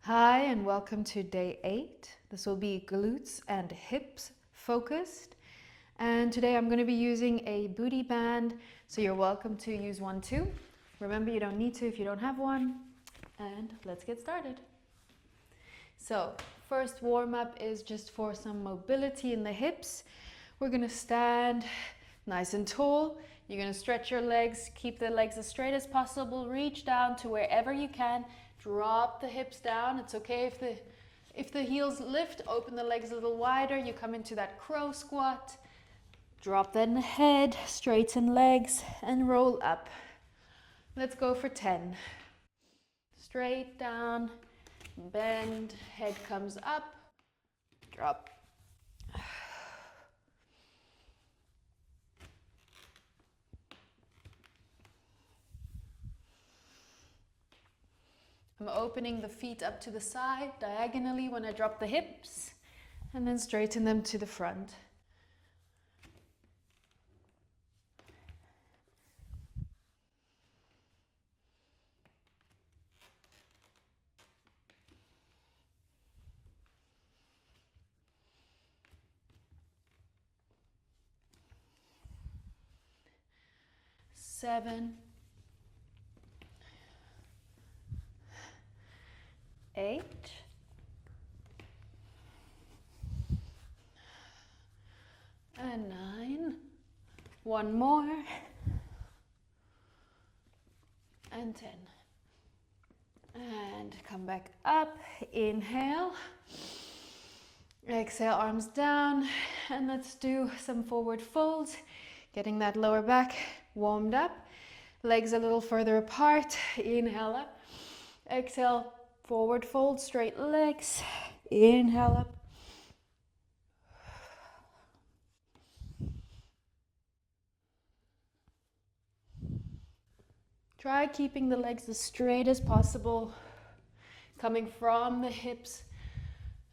Hi and welcome to day 8. This will be glutes and hips focused. And today I'm going to be using a booty band, so you're welcome to use one too. Remember, you don't need to if you don't have one. And let's get started. So, first warm up is just for some mobility in the hips. We're going to stand nice and tall. You're going to stretch your legs, keep the legs as straight as possible, reach down to wherever you can. Drop the hips down. It's okay if the heels lift, open the legs a little wider. You come into that crow squat. Drop then the head, straighten legs, and roll up. Let's go for 10. Straight down, bend, head comes up, drop. I'm opening the feet up to the side diagonally when I drop the hips, and then straighten them to the front. Seven, 8, and 9. One more, and 10. And come back up, inhale, exhale, arms down, and let's do some forward folds, getting that lower back warmed up, legs a little further apart, inhale up, exhale, forward fold, straight legs, inhale up. Try keeping the legs as straight as possible, coming from the hips,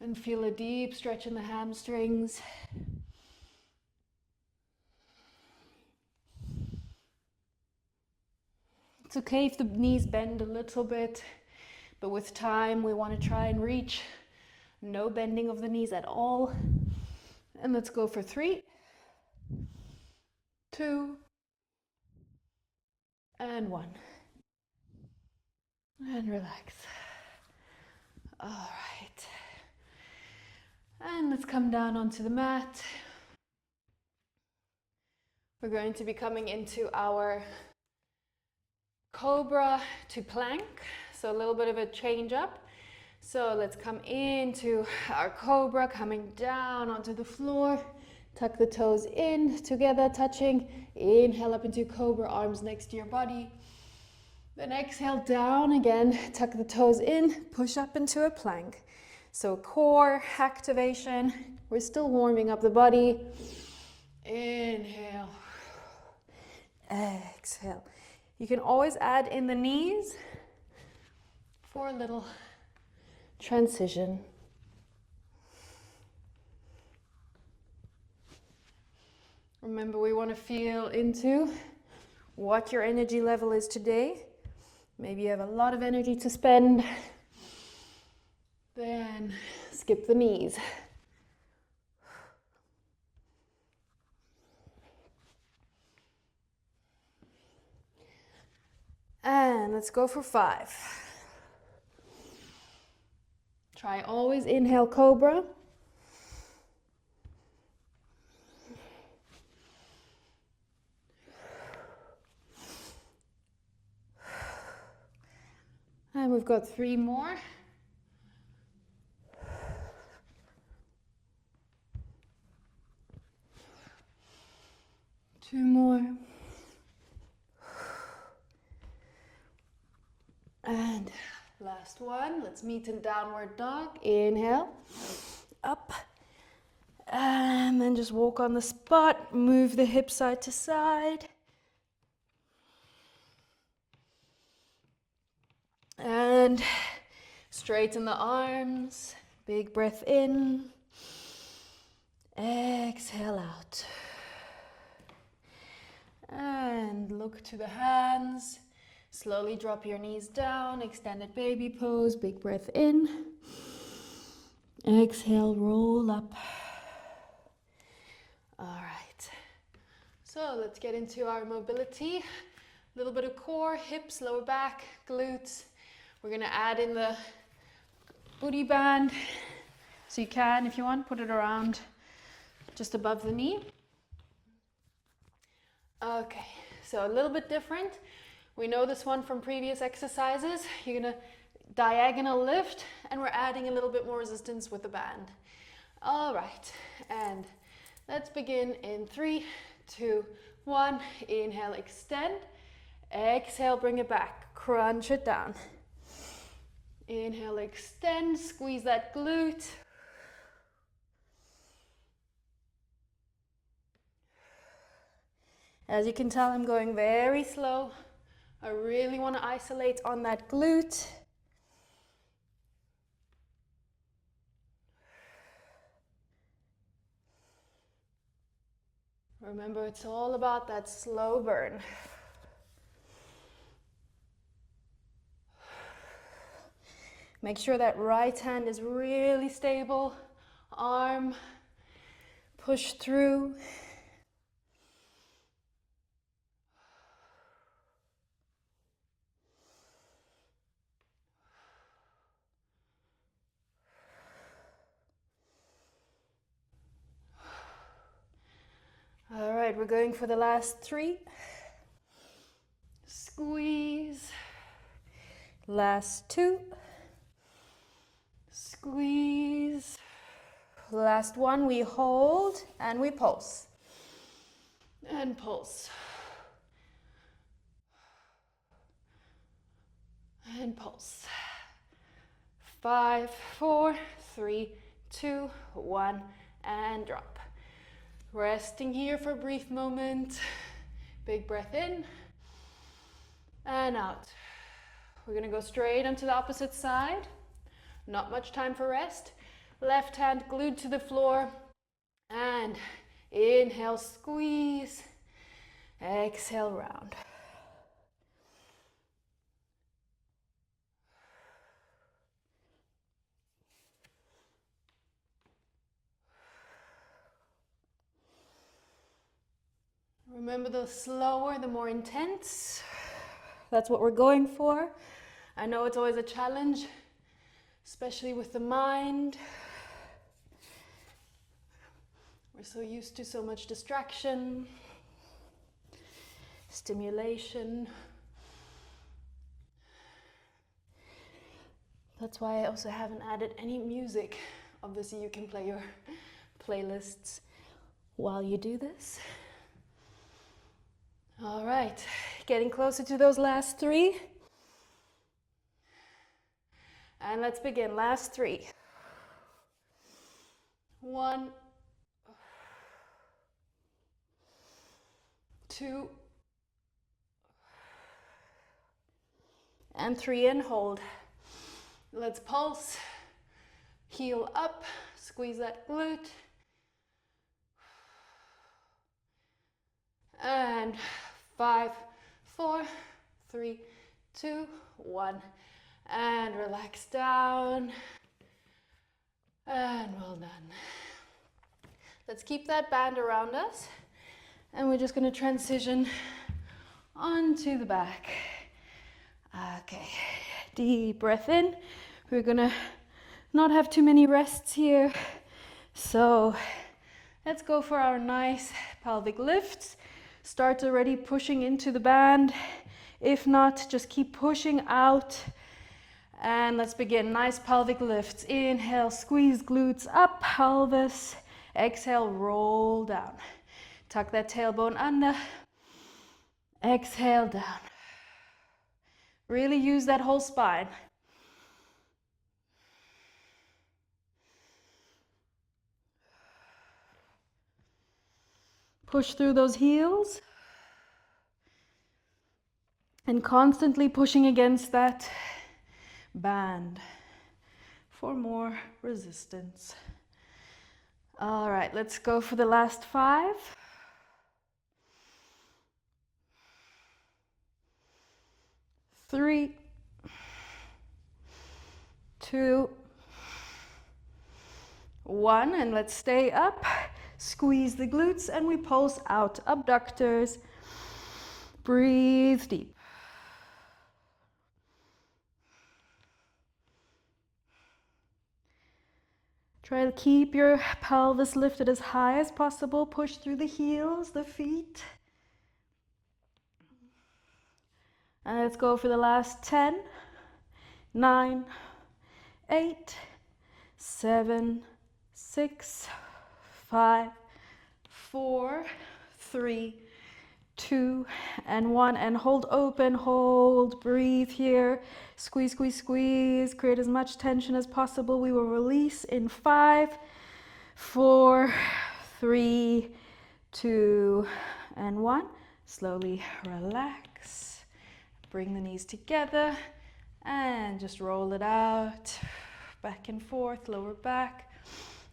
and feel a deep stretch in the hamstrings. It's okay if the knees bend a little bit, but with time we want to try and reach no bending of the knees at all. And let's go for 3, 2, and 1. And relax. All right. And let's come down onto the mat. We're going to be coming into our cobra to plank. So a little bit of a change up. So let's come into our cobra, coming down onto the floor. Tuck the toes in, together touching. Inhale up into cobra, arms next to your body. Then exhale down again, tuck the toes in, push up into a plank. So core activation. We're still warming up the body. Inhale. Exhale. You can always add in the knees for a little transition. Remember, we want to feel into what your energy level is today. Maybe you have a lot of energy to spend. Then skip the knees. And let's go for 5. Try always inhale cobra. And we've got 3 more. Two more. And last one. Let's meet in downward dog. Inhale. Up. And then just walk on the spot. Move the hips side to side. And straighten the arms. Big breath in. Exhale out. And look to the hands. Slowly drop your knees down, extended baby pose, big breath in. Exhale, roll up. All right. So let's get into our mobility. A little bit of core, hips, lower back, glutes. We're gonna add in the booty band. So you can, if you want, put it around just above the knee. Okay, so a little bit different. We know this one from previous exercises. You're gonna diagonal lift, and we're adding a little bit more resistance with the band. All right, and let's begin in 3, 2, 1. Inhale, extend. Exhale, bring it back. Crunch it down. Inhale, extend. Squeeze that glute. As you can tell, I'm going very slow. I really want to isolate on that glute. Remember, it's all about that slow burn. Make sure that right hand is really stable. Arm, push through. All right, we're going for the last 3. Squeeze. Last 2. Squeeze. Last 1, we hold and we pulse. And pulse. And pulse. 5, 4, 3, 2, 1, and drop. Resting here for a brief moment. Big breath in and out. We're gonna go straight onto the opposite side. Not much time for rest. Left hand glued to the floor. And inhale, squeeze. Exhale, round. Remember, the slower, the more intense. That's what we're going for. I know it's always a challenge, especially with the mind. We're so used to so much distraction, stimulation. That's why I also haven't added any music. Obviously, you can play your playlists while you do this. All right, getting closer to those last 3. And let's begin, last 3. 1, 2, and 3, and hold. Let's pulse, heel up, squeeze that glute. And 5, 4, 3, 2, 1. And relax down. And well done. Let's keep that band around us. And we're just going to transition onto the back. Okay, deep breath in. We're going to not have too many rests here. So let's go for our nice pelvic lifts. Start already pushing into the band. If not, just keep pushing out. And let's begin. Nice pelvic lifts. Inhale, squeeze glutes up, pelvis. Exhale, roll down. Tuck that tailbone under. Exhale, down. Really use that whole spine. Push through those heels. And constantly pushing against that band for more resistance. All right, let's go for the last 5. 3, 2, 1, and let's stay up. Squeeze the glutes and we pulse out. Abductors. Breathe deep. Try to keep your pelvis lifted as high as possible. Push through the heels, the feet. And let's go for the last 10, 9, 8, 7, 6, 5, 4, 3, 2, and 1. And hold open, hold, breathe here. Squeeze, squeeze, squeeze. Create as much tension as possible. We will release in 5, 4, 3, 2, and 1. Slowly relax. Bring the knees together and just roll it out. Back and forth, lower back.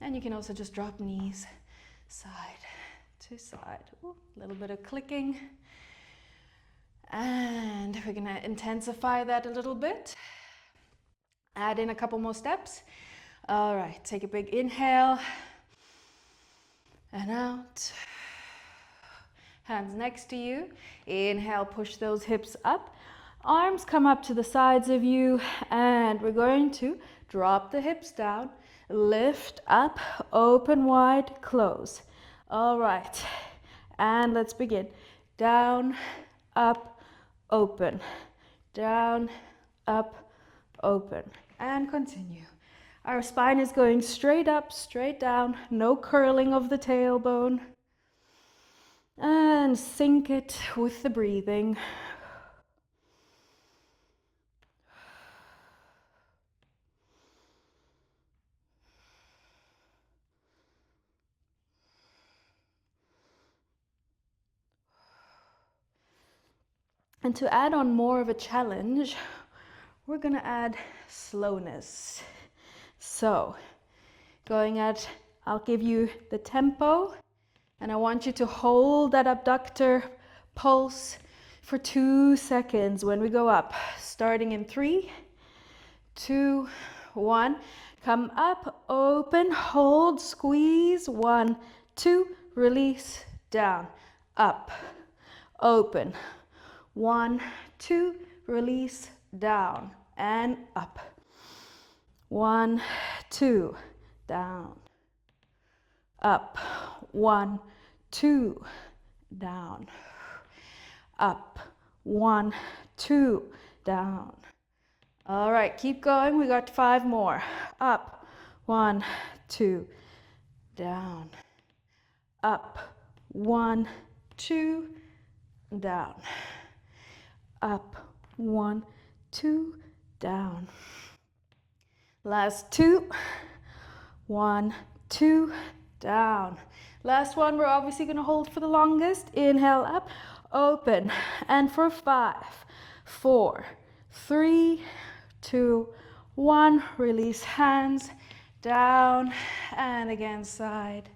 And you can also just drop knees side to side. Ooh, a little bit of clicking. And we're going to intensify that a little bit. Add in a couple more steps. All right, take a big inhale. And out. Hands next to you. Inhale, push those hips up. Arms come up to the sides of you. And we're going to drop the hips down. Lift up, open wide, close. All right. And let's begin. Down, up, open. Down, up, open. And continue. Our spine is going straight up, straight down. No curling of the tailbone. And sync it with the breathing. And to add on more of a challenge, we're going to add slowness. So, I'll give you the tempo, and I want you to hold that abductor pulse for 2 seconds when we go up. Starting in 3, 2, 1. Come up, open, hold, squeeze. 1, 2, release, down, up, open. 1, 2, release, down, and up. 1, 2, down, up. 1, 2, down, up. 1, 2, down. All right, keep going. We got 5 more. Up. 1, 2, down, up. 1, 2, down, up. 1, 2, down. Last 2. 1, 2, down. Last one, we're obviously going to hold for the longest. Inhale up, open. And for 5, 4, 3, 2, 1. Release hands down and again side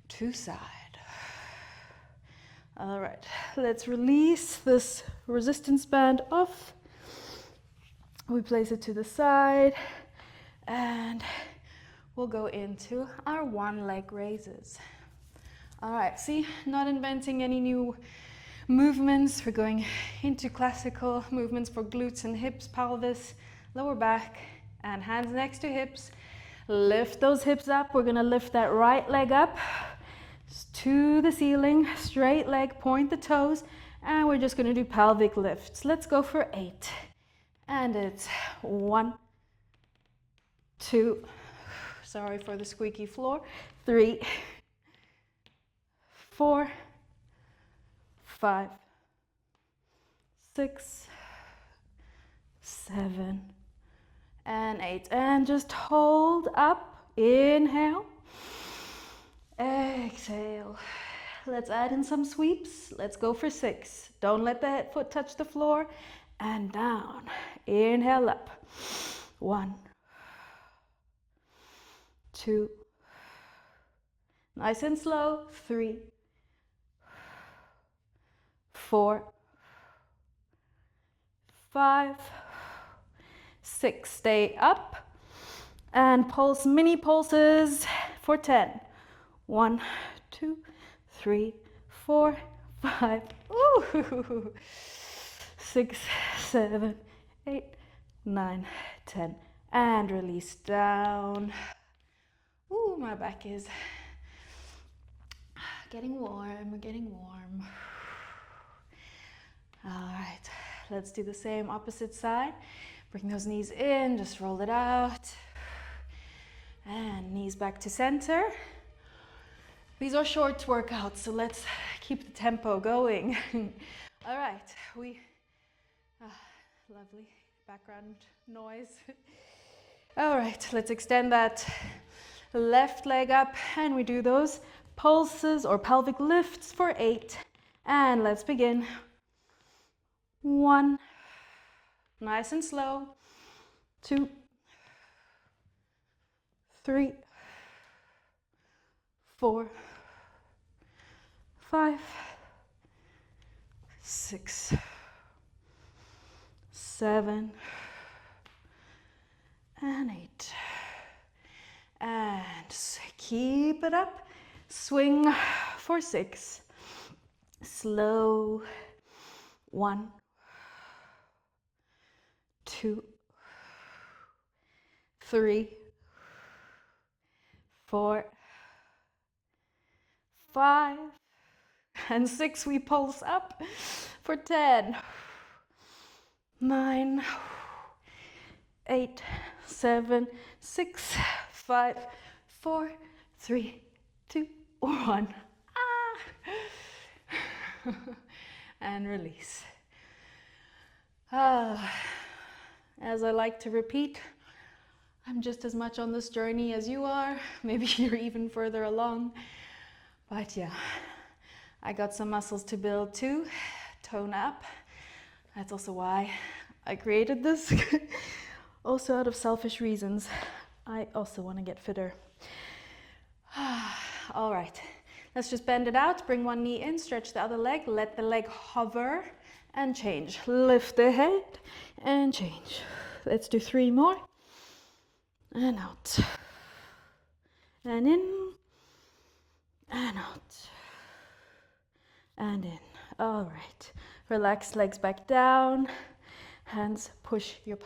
to side. All right, let's release this resistance band off. We place it to the side and we'll go into our one leg raises. All right, see, not inventing any new movements. We're going into classical movements for glutes and hips, pelvis, lower back, and hands next to hips. Lift those hips up. We're gonna lift that right leg up to the ceiling, straight leg, point the toes, and we're just gonna do pelvic lifts. Let's go for 8. And it's 1, 2, sorry for the squeaky floor, 3, 4, 5, 6, 7, and 8. And just hold up. Inhale. Exhale. Let's add in some sweeps. Let's go for 6. Don't let the foot touch the floor. And down. Inhale up. 1, 2. Nice and slow. 3, 4, 5, 6. Stay up. And pulse, mini pulses for 10. 1, 2, 3, 4, 5. Ooh. 6, 7, 8, 9, 10. And release down. Ooh, my back is getting warm, getting warm. All right, let's do the same opposite side. Bring those knees in, just roll it out. And knees back to center. These are short workouts, so let's keep the tempo going. All right, lovely background noise. All right, let's extend that left leg up and we do those pulses or pelvic lifts for 8. And let's begin. 1, nice and slow. 2, 3, 4, 5, 6, 7, and 8. And keep it up. Swing for 6. Slow. 1, 2, 3, 4, 5, and 6. We pulse up for 10, 9, 8, 7, 6, 5, 4, 3, 2, 1. And release. As I like to repeat, I'm just as much on this journey as you are. Maybe you're even further along. But yeah, I got some muscles to build too. Tone up. That's also why I created this. Also out of selfish reasons. I also want to get fitter. All right, let's just bend it out. Bring one knee in, stretch the other leg. Let the leg hover and change. Lift the head and change. Let's do 3 more. And out. And in. And out. And in. All right. Relax, legs back down. Hands push your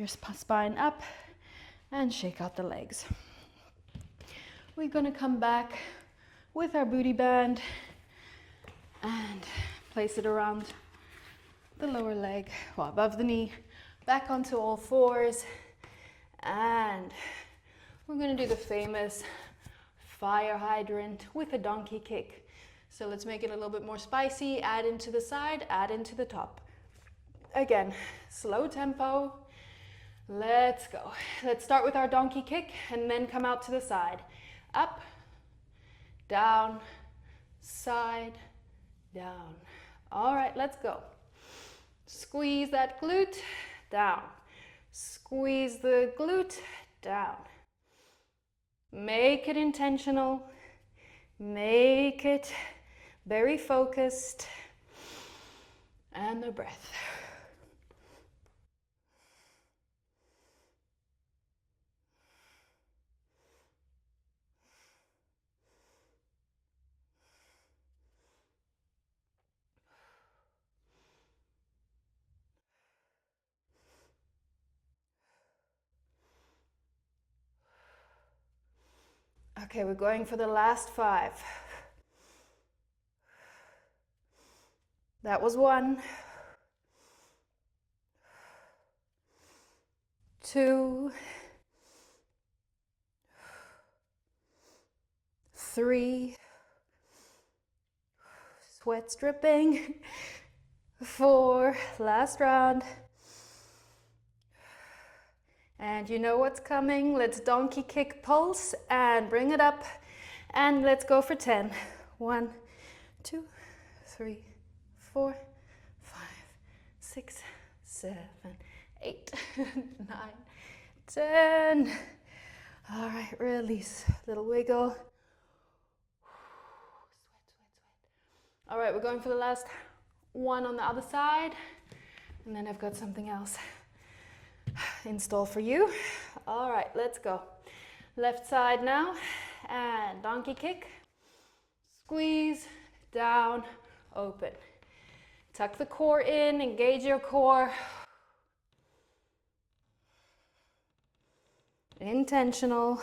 spine up and shake out the legs. We're going to come back with our booty band and place it around the lower leg, well, above the knee, back onto all 4s. And we're going to do the famous fire hydrant with a donkey kick. So let's make it a little bit more spicy. Add into the side, add into the top. Again, slow tempo. Let's go. Let's start with our donkey kick and then come out to the side. Up, down, side, down. All right, let's go. Squeeze that glute, down. Squeeze the glute, down. Make it intentional. Make it very focused. And the breath. Okay, we're going for the last 5. That was 1, 2, 3, sweat's dripping, 4, last round. And you know what's coming. Let's donkey kick pulse and bring it up. And let's go for 10. 1, 2, 3, 4, 5, 6, 7, 8, 9, 10. All right, release. Little wiggle. Sweat, sweat, sweat. All right, we're going for the last one on the other side. And then I've got something else installed for you. All right, let's go. Left side now, and donkey kick. Squeeze, down, open. Tuck the core in, engage your core. Intentional.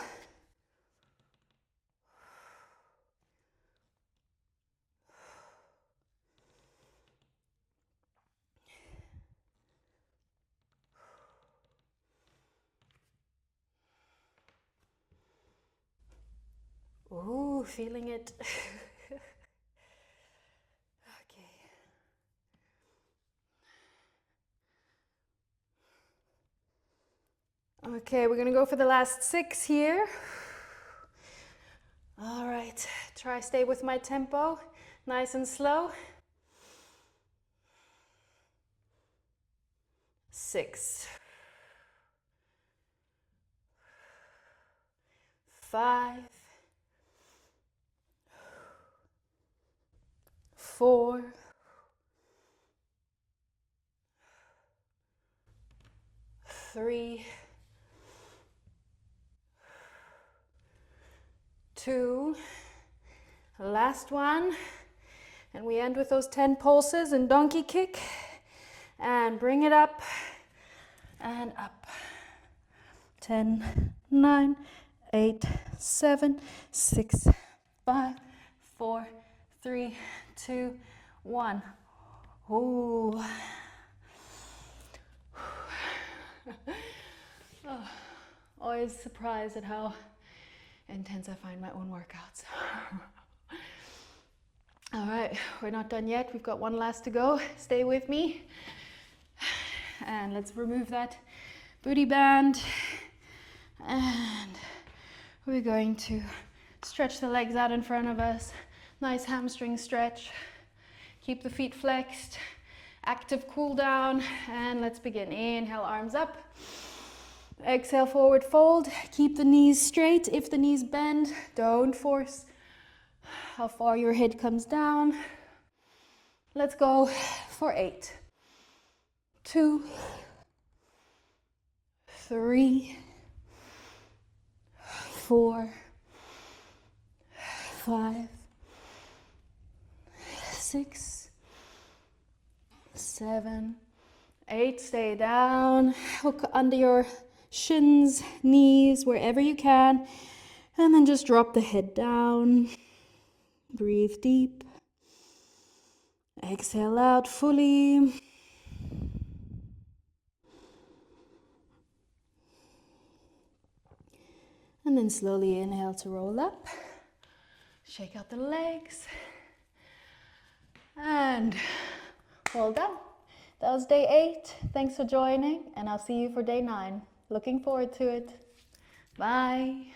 Ooh, feeling it. Okay, we're gonna go for the last 6 here. All right, try stay with my tempo, nice and slow. 6, 5, 4, 3, 2, last one, and we end with those 10 pulses and donkey kick, and bring it up and up. 10, 9, 8, 7, 6, 5, 4, 3, 2, 1. Ooh. Oh, always surprised at how intense I find my own workouts. All right, we're not done yet. We've got one last to go. Stay with me. And let's remove that booty band. And we're going to stretch the legs out in front of us. Nice hamstring stretch. Keep the feet flexed. Active cool down. And let's begin. Inhale, arms up. Exhale, forward fold. Keep the knees straight. If the knees bend, don't force how far your head comes down. Let's go for 8, 2, 3, 4, 5, 6, 7, 8. Stay down. Hook under your shins, knees, wherever you can. And then just drop the head down. Breathe deep. Exhale out fully. And then slowly inhale to roll up. Shake out the legs. And well done. That was day 8. Thanks for joining, and I'll see you for day 9. Looking forward to it. Bye.